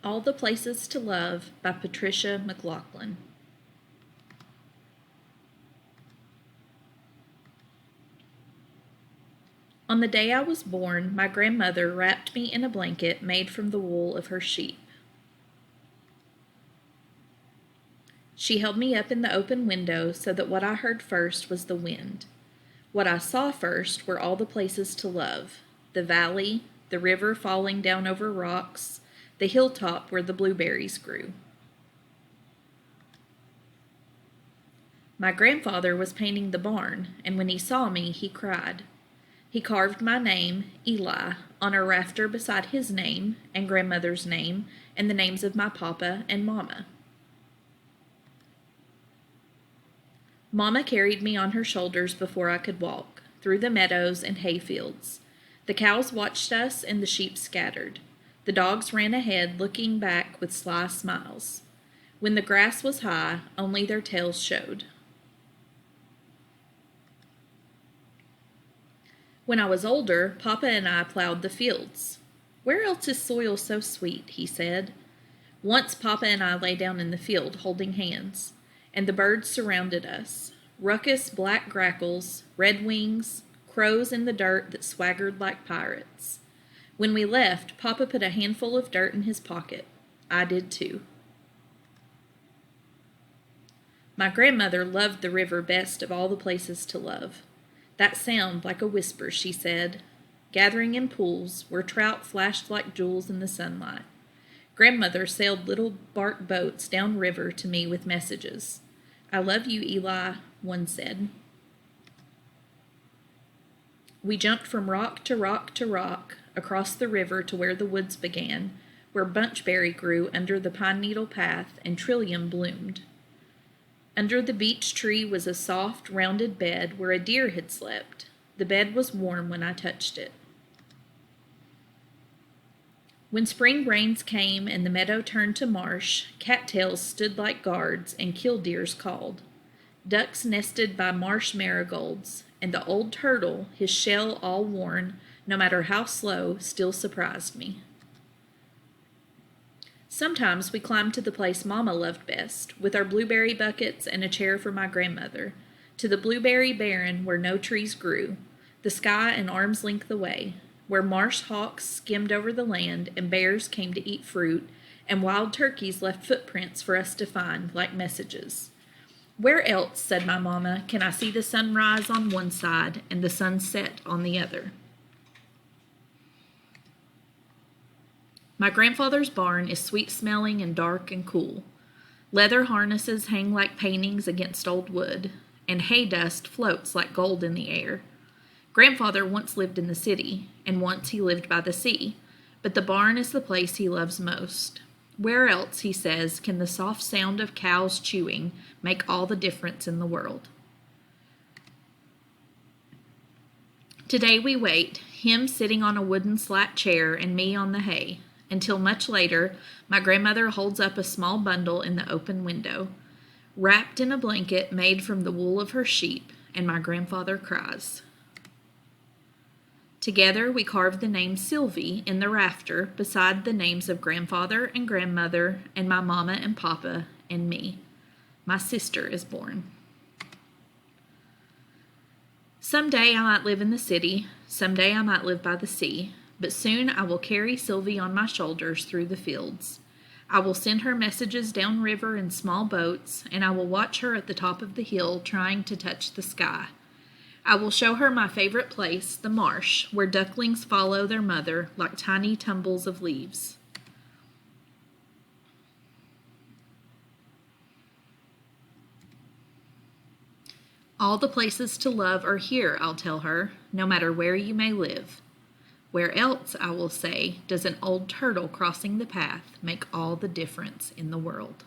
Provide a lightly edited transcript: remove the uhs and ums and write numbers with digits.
All the Places to Love by Patricia McLaughlin. On the day I was born, my grandmother wrapped me in a blanket made from the wool of her sheep. She held me up in the open window so that what I heard first was the wind. What I saw first were all the places to love: the valley, the river falling down over rocks, the hilltop where the blueberries grew. My grandfather was painting the barn, and when he saw me, he cried. He carved my name, Eli, on a rafter beside his name and grandmother's name and the names of my papa and mama. Mama carried me on her shoulders before I could walk, through the meadows and hayfields. The cows watched us and the sheep scattered. The dogs ran ahead, looking back with sly smiles. When the grass was high, only their tails showed. When I was older, Papa and I plowed the fields. "Where else is soil so sweet?" he said. Once Papa and I lay down in the field, holding hands, and the birds surrounded us. Ruckus black grackles, redwings, crows in the dirt that swaggered like pirates. When we left, Papa put a handful of dirt in his pocket. I did too. My grandmother loved the river best of all the places to love. That sound like a whisper, she said, gathering in pools where trout flashed like jewels in the sunlight. Grandmother sailed little bark boats down river to me with messages. "I love you, Eli," one said. We jumped from rock to rock to rock, across the river to where the woods began, where bunchberry grew under the pine needle path and trillium bloomed. Under the beech tree was a soft, rounded bed where a deer had slept. The bed was warm when I touched it. When spring rains came and the meadow turned to marsh, cattails stood like guards and killdeers called. Ducks nested by marsh marigolds, and the old turtle, his shell all worn, no matter how slow, still surprised me. Sometimes we climbed to the place Mama loved best, with our blueberry buckets and a chair for my grandmother, to the blueberry barren where no trees grew, the sky an arm's length away, where marsh hawks skimmed over the land and bears came to eat fruit, and wild turkeys left footprints for us to find, like messages. "Where else," said my mama, "can I see the sunrise on one side and the sunset on the other?" My grandfather's barn is sweet-smelling and dark and cool. Leather harnesses hang like paintings against old wood, and hay dust floats like gold in the air. Grandfather once lived in the city, and once he lived by the sea, but the barn is the place he loves most. Where else, he says, can the soft sound of cows chewing make all the difference in the world? Today we wait, him sitting on a wooden slat chair and me on the hay, until much later my grandmother holds up a small bundle in the open window, wrapped in a blanket made from the wool of her sheep, and my grandfather cries. Together we carved the name Sylvie in the rafter beside the names of grandfather and grandmother and my mama and papa and me. My sister is born. Someday I might live in the city, someday I might live by the sea, but soon I will carry Sylvie on my shoulders through the fields. I will send her messages downriver in small boats, and I will watch her at the top of the hill trying to touch the sky. I will show her my favorite place, the marsh, where ducklings follow their mother like tiny tumbles of leaves. All the places to love are here, I'll tell her, no matter where you may live. Where else, I will say, does an old turtle crossing the path make all the difference in the world?